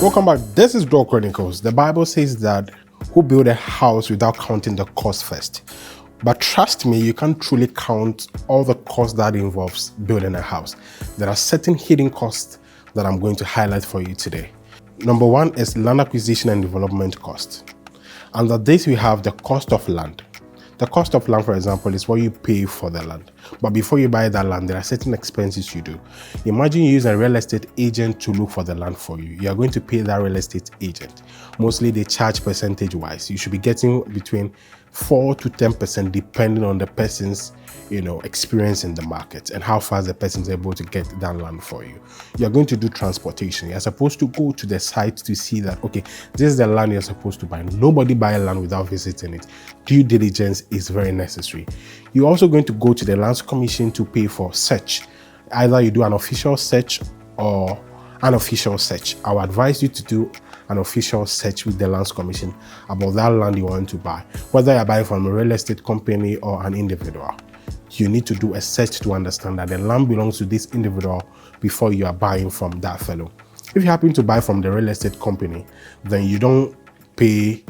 Welcome back. This is Dwell Chronicles. The Bible says that who build a house without counting the cost first. But trust me, you can't truly count all the costs that involves building a house. There are certain hidden costs that I'm going to highlight for you today. Number one is land acquisition and development cost. Under this, we have the cost of land. The cost of land, for example, is what you pay for the land. But before you buy that land, there are certain expenses you do. Imagine you use a real estate agent to look for the land for you. You are going to pay that real estate agent. Mostly they charge percentage-wise. You should be getting between 4 to 10% depending on the person's experience in the market and how fast the person is able to get that land for you. You're going to do transportation. You're supposed to go to the site to see that, okay, this is the land you're supposed to buy. Nobody buy a land without visiting it. Due diligence is very necessary. You're also going to go to the Lands Commission to pay for search. Either you do an official search or unofficial search. I would advise you to do an official search with the Lands Commission about that land you want to buy, whether you're buying from a real estate company or an individual. You need to do a search to understand that the land belongs to this individual before you are buying from that fellow. If you happen to buy from the real estate company, then you don't pay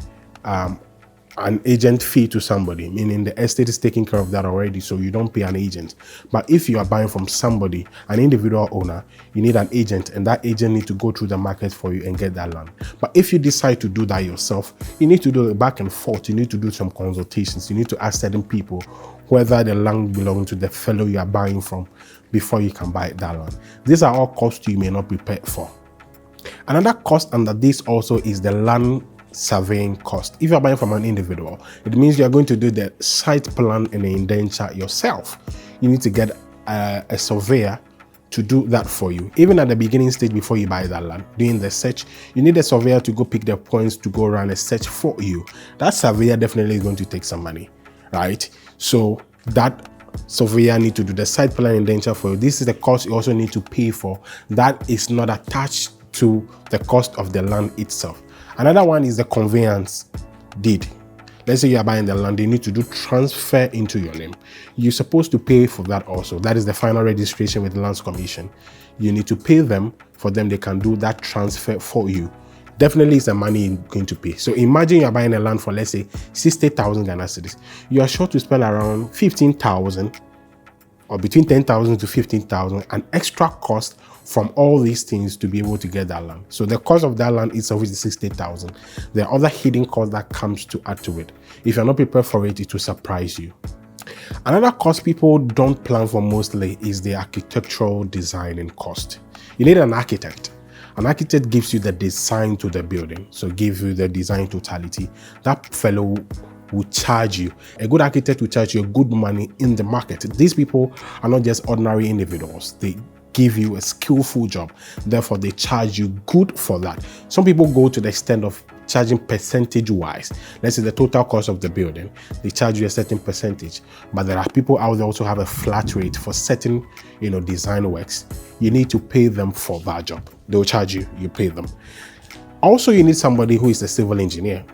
an agent fee to somebody, meaning the estate is taking care of that already, so you don't pay an agent. But if you are buying from somebody, an individual owner, you need an agent, and that agent needs to go through the market for you and get that land. But if you decide to do that yourself, you need to do it back and forth. You need to do some consultations. You need to ask certain people whether the land belongs to the fellow you are buying from before you can buy that land. These are all costs you may not be prepared for. Another cost under this also is the land surveying cost. If you're buying from an individual, it means you're going to do the site plan and the indenture yourself. You need to get a surveyor to do that for you. Even at the beginning stage before you buy that land, doing the search, you need a surveyor to go pick the points to go run a search for you. That surveyor definitely is going to take some money, right? So that surveyor need to do the site plan indenture for you. This is the cost you also need to pay for. That is not attached to the cost of the land itself. Another one is the conveyance deed. Let's say you are buying the land, you need to do transfer into your name. You're supposed to pay for that also. That is the final registration with the Lands Commission. You need to pay them for them. They can do that transfer for you. Definitely it's the money you're going to pay. So imagine you're buying a land for, let's say, 60,000 Ghana cedis. You are sure to spend around 15,000 or between 10,000 to 15,000, an extra cost from all these things to be able to get that land. So the cost of that land is obviously 60,000. There are other hidden costs that comes to add to it. If you're not prepared for it, it will surprise you. Another cost people don't plan for mostly is the architectural design and cost. You need an architect. An architect gives you the design to the building, so gives you the design totality. That fellow will charge you. A good architect will charge you good money in the market. These people are not just ordinary individuals. They give you a skillful job. Therefore, they charge you good for that. Some people go to the extent of charging percentage-wise. Let's say the total cost of the building, they charge you a certain percentage. But there are people out there also have a flat rate for certain, design works. You need to pay them for that job. They'll charge you, you pay them. Also, you need somebody who is a civil engineer.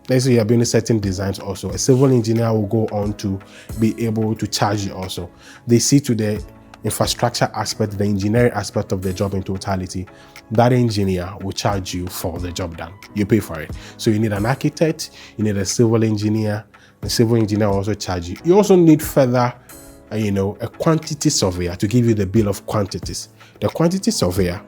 Let's say you're building certain designs also. A civil engineer will go on to be able to charge you also. They see to the infrastructure aspect, the engineering aspect of the job in totality. That engineer will charge you for the job done. You pay for it. So you need an architect, you need a civil engineer. The civil engineer will also charge you. You also need further, a quantity surveyor to give you the bill of quantities. The quantity surveyor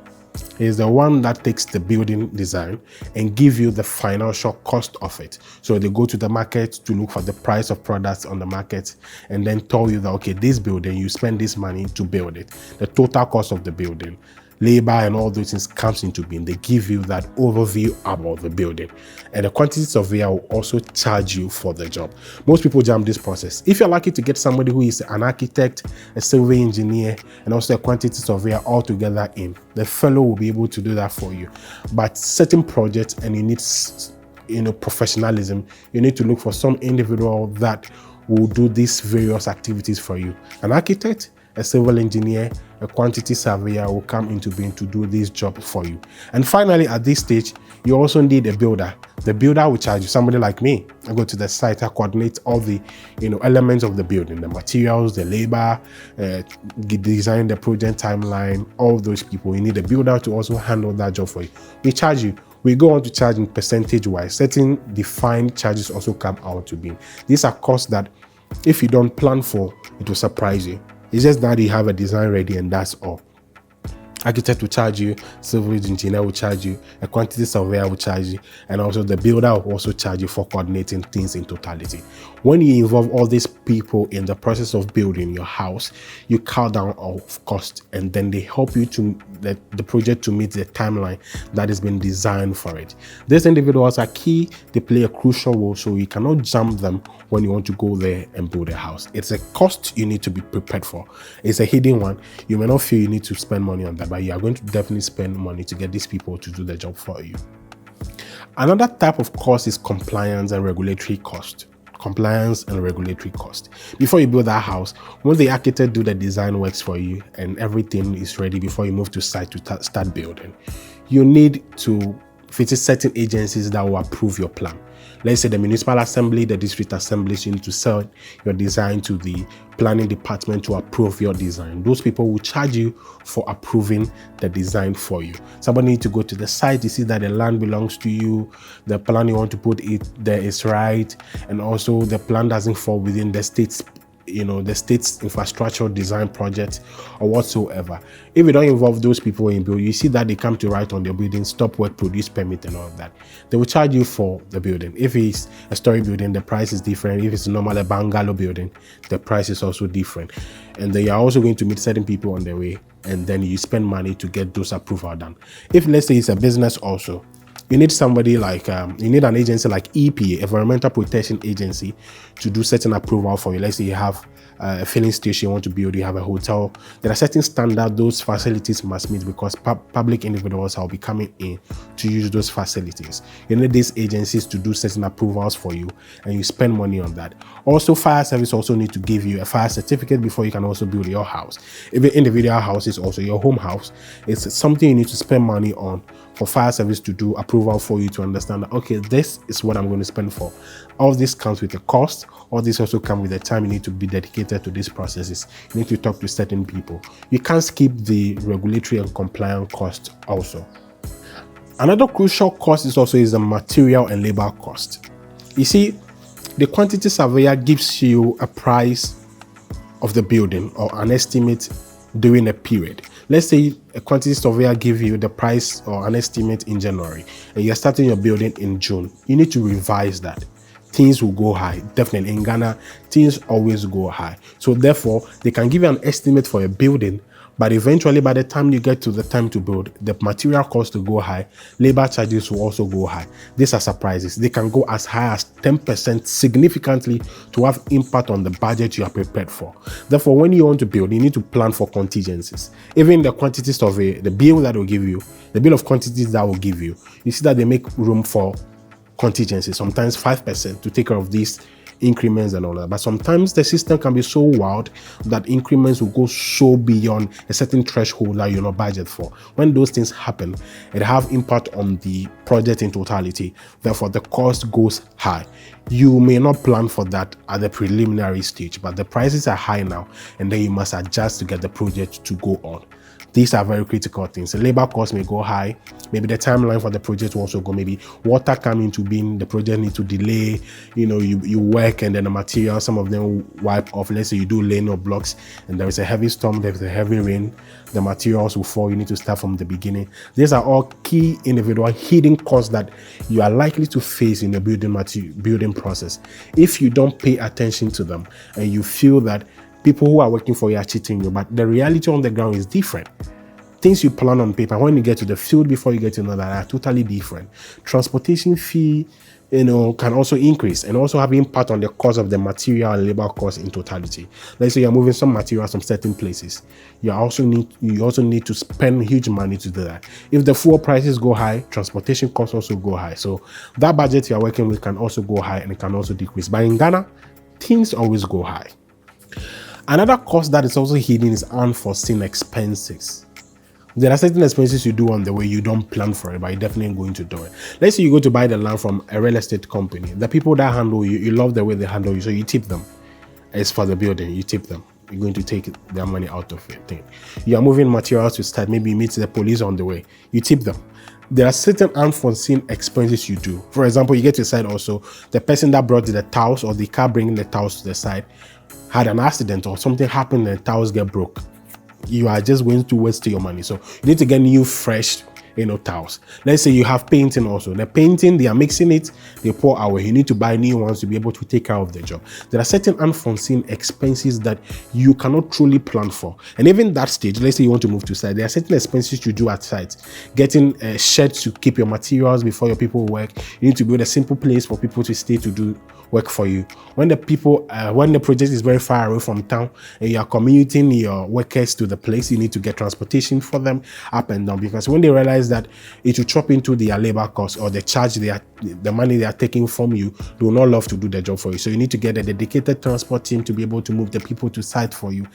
is the one that takes the building design and give you the financial cost of it. So they go to the market to look for the price of products on the market and then tell you that, okay, this building, you spend this money to build it. The total cost of the building, labor and all those things comes into being. They give you that overview about the building. And the quantity surveyor will also charge you for the job. Most people jump this process. If you're lucky to get somebody who is an architect, a civil engineer, and also a quantity surveyor all together in, the fellow will be able to do that for you. But certain projects, and you need professionalism, you need to look for some individual that will do these various activities for you. An architect, a civil engineer, a quantity surveyor will come into being to do this job for you. And finally, at this stage, you also need a builder. The builder will charge you. Somebody like me, I go to the site, I coordinate all the elements of the building, the materials, the labor, design the project timeline, all those people. You need a builder to also handle that job for you. We charge you. We go on to charge in percentage wise. Certain defined charges also come out to be. These are costs that if you don't plan for, it will surprise you. It's just that you have a design ready and that's all. Architect will charge you, civil engineer will charge you, a quantity surveyor will charge you, and also the builder will also charge you for coordinating things in totality. When you involve all these people in the process of building your house, you cut down of cost, and then they help you to the project to meet the timeline that has been designed for it. These individuals are key. They play a crucial role, so you cannot jump them when you want to go there and build a house. It's a cost you need to be prepared for. It's a hidden one. You may not feel you need to spend money on that, but you are going to definitely spend money to get these people to do the job for you. Another type of cost is compliance and regulatory cost. Compliance and regulatory cost. Before you build that house, when the architect do the design works for you and everything is ready before you move to site to start building, you need to visit certain agencies that will approve your plan. Let's say the municipal assembly, the district assemblies, you need to sell your design to the planning department to approve your design. Those people will charge you for approving the design for you. Somebody needs to go to the site to see that the land belongs to you, the plan you want to put it there is right, and also the plan doesn't fall within the state's the state's infrastructure design project or whatsoever. If you don't involve those people in build, you see that they come to write on their building, stop work, produce permit and all of that. They will charge you for the building. If it's a story building, the price is different. If it's normal a bungalow building, the price is also different. And then you're also going to meet certain people on the way, and then you spend money to get those approval done. If let's say it's a business also, you need somebody like, you need an agency like EPA, Environmental Protection Agency, to do certain approval for you. Let's say you have a filling station you want to build, you have a hotel. There are certain standards those facilities must meet because public individuals will be coming in to use those facilities. You need these agencies to do certain approvals for you, and you spend money on that. Also, fire service also need to give you a fire certificate before you can also build your house. If your individual house is also your home house, it's something you need to spend money on for fire service to do approval for you to understand that, okay, this is what I'm going to spend for. All this comes with a cost. All this also comes with the time you need to be dedicated to these processes. You need to talk to certain people. You can't skip the regulatory and compliance cost also. Another crucial cost is the material and labor cost. You see, the quantity surveyor gives you a price of the building or an estimate during a period. Let's say a quantity surveyor give you the price or an estimate in January and you're starting your building in June. You need to revise that. Things will go high. Definitely in Ghana, things always go high. So therefore, they can give you an estimate for a building, but eventually by the time you get to the time to build, the material costs will go high, labor charges will also go high. These are surprises. They can go as high as 10% significantly to have impact on the budget you are prepared for. Therefore, when you want to build, you need to plan for contingencies. Even the quantity survey, the bill that will give you, the bill of quantities that will give you, you see that they make room for contingencies, sometimes 5% to take care of these increments and all that. But sometimes the system can be so wild that increments will go so beyond a certain threshold that you're not budgeted for. When those things happen, it have impact on the project in totality. Therefore, the cost goes high. You may not plan for that at the preliminary stage, but the prices are high now, and then you must adjust to get the project to go on. These are very critical things. The labor cost may go high. Maybe the timeline for the project will also go. Maybe water come into being, the project need to delay. You work and then the material, some of them wipe off. Let's say you do laying of blocks and there is a heavy storm, there is a heavy rain. The materials will fall. You need to start from the beginning. These are all key individual hidden costs that you are likely to face in the building process. If you don't pay attention to them and you feel that people who are working for you are cheating you, but the reality on the ground is different. Things you plan on paper, when you get to the field before you get to know that are totally different. Transportation fee, can also increase and also have impact on the cost of the material and labor cost in totality. Let's say you're moving some materials from certain places. You also need to spend huge money to do that. If the fuel prices go high, transportation costs also go high. So that budget you're working with can also go high and it can also decrease. But in Ghana, things always go high. Another cost that is also hidden is unforeseen expenses. There are certain expenses you do on the way, you don't plan for it, but you're definitely going to do it. Let's say you go to buy the land from a real estate company. The people that handle you, you love the way they handle you, so you tip them. It's for the building, you tip them. You're going to take their money out of it. You are moving materials to start, maybe you meet the police on the way, you tip them. There are certain unforeseen expenses you do. For example, you get to the side also, the person that brought the towels or the car bringing the towels to the side had an accident or something happened and the towels get broke. You are just going to waste your money. So you need to get new, fresh, towels. Let's say you have painting also. The painting, they are mixing it, they pour away. You need to buy new ones to be able to take care of the job. There are certain unforeseen expenses that you cannot truly plan for. And even that stage, let's say you want to move to site, there are certain expenses you do at site. Getting sheds to keep your materials before your people work. You need to build a simple place for people to stay to do work for you. When the project is very far away from town and you are commuting your workers to the place, you need to get transportation for them up and down, because when they realize that it will chop into their labor costs or the charge the money they are taking from you, they will not love to do the job for you. So you need to get a dedicated transport team to be able to move the people to site for you.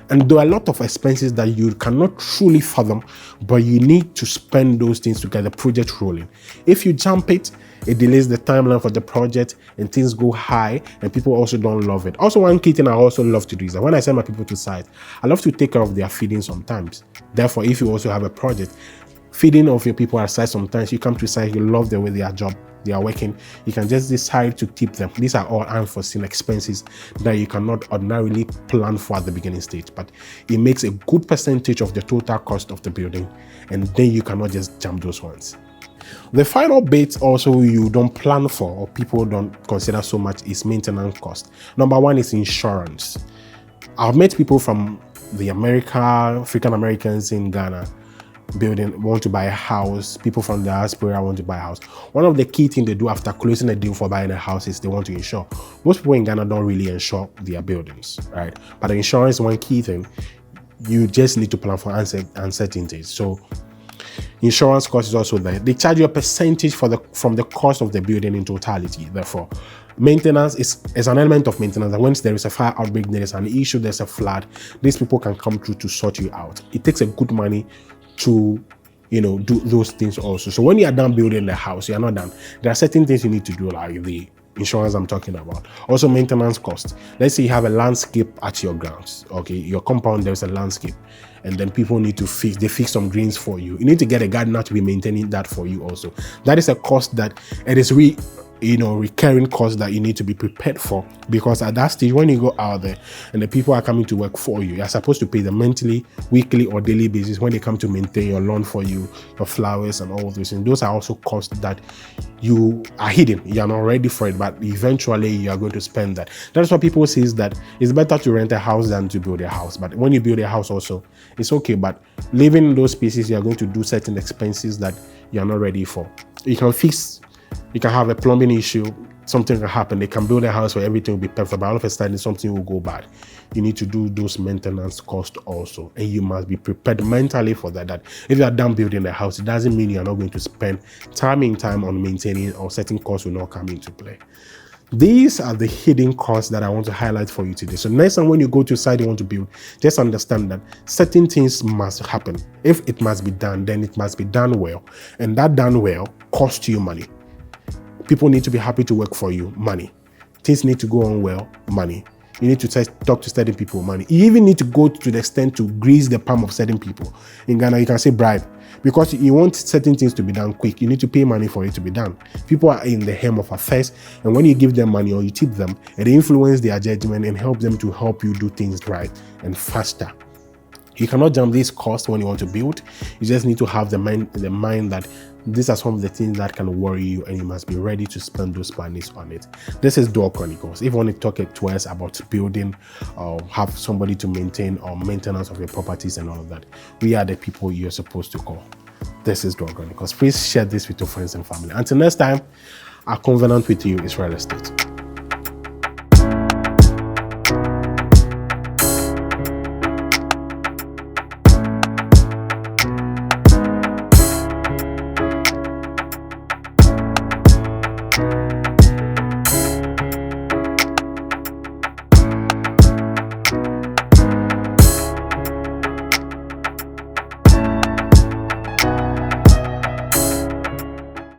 And there are a lot of expenses that you cannot truly fathom, but you need to spend those things to get the project rolling. If you jump it delays the timeline for the project and things go high and people also don't love it. Also, one key thing I also love to do is that when I send my people to site, I love to take care of their feeding sometimes. Therefore, if you also have a project, feeding of your people at site, sometimes you come to site, you love the way they are working, you can just decide to keep them. These are all unforeseen expenses that you cannot ordinarily plan for at the beginning stage, but it makes a good percentage of the total cost of the building, and then you cannot just jump those ones. The final bit also you don't plan for or people don't consider so much is maintenance cost. Number one is insurance. I've met people from the African Americans in Ghana want to buy a house. People from the diaspora want to buy a house. One of the key things they do after closing a deal for buying a house is they want to insure. Most people in Ghana don't really insure their buildings, right? But the insurance is one key thing. You just need to plan for uncertainties. So insurance cost is also there. They charge you a percentage from the cost of the building in totality. Therefore, maintenance is an element of maintenance. And once there is a fire outbreak, there is an issue, there's a flood, these people can come through to sort you out. It takes a good money to do those things also. So when you are done building the house, you are not done. There are certain things you need to do, like the insurance I'm talking about. Also, maintenance cost. Let's say you have a landscape at your grounds. Okay, your compound, there's a landscape, and then people need to fix some greens for you. You need to get a gardener to be maintaining that for you also. That is a cost that it is recurring cost that you need to be prepared for, because at that stage, when you go out there and the people are coming to work for you, you're supposed to pay them monthly, weekly, or daily basis when they come to maintain your lawn for you, your flowers, and all of those things. Those are also costs that you are hidden. You're not ready for it, but eventually you are going to spend that. That's why people say is that it's better to rent a house than to build a house. But when you build a house also, it's okay. But living in those spaces, you are going to do certain expenses that you're not ready for. You can have a plumbing issue, something can happen. They can build a house where everything will be perfect, but all of a sudden something will go bad. You need to do those maintenance costs also, and you must be prepared mentally for that. That if you are done building a house, it doesn't mean you are not going to spend time on maintaining, or certain costs will not come into play. These are the hidden costs that I want to highlight for you today. So next time when you go to a site you want to build, just understand that certain things must happen. If it must be done, then it must be done well, and that done well costs you money. People need to be happy to work for you, money. Things need to go on well, money. You need to talk to certain people, money. You even need to go to the extent to grease the palm of certain people. In Ghana, you can say bribe, because you want certain things to be done quick. You need to pay money for it to be done. People are in the hem of affairs, and when you give them money or you tip them, it influences their judgment and help them to help you do things right and faster. You cannot jump these costs when you want to build. You just need to have the mind that these are some of the things that can worry you, and you must be ready to spend those monies on it. This is Dwell Chronicles. If you want to talk to us about building or have somebody to maintain or maintenance of your properties and all of that, we are the people you're supposed to call. This is Dwell Chronicles. Please share this with your friends and family. Until next time, our covenant with you is real estate.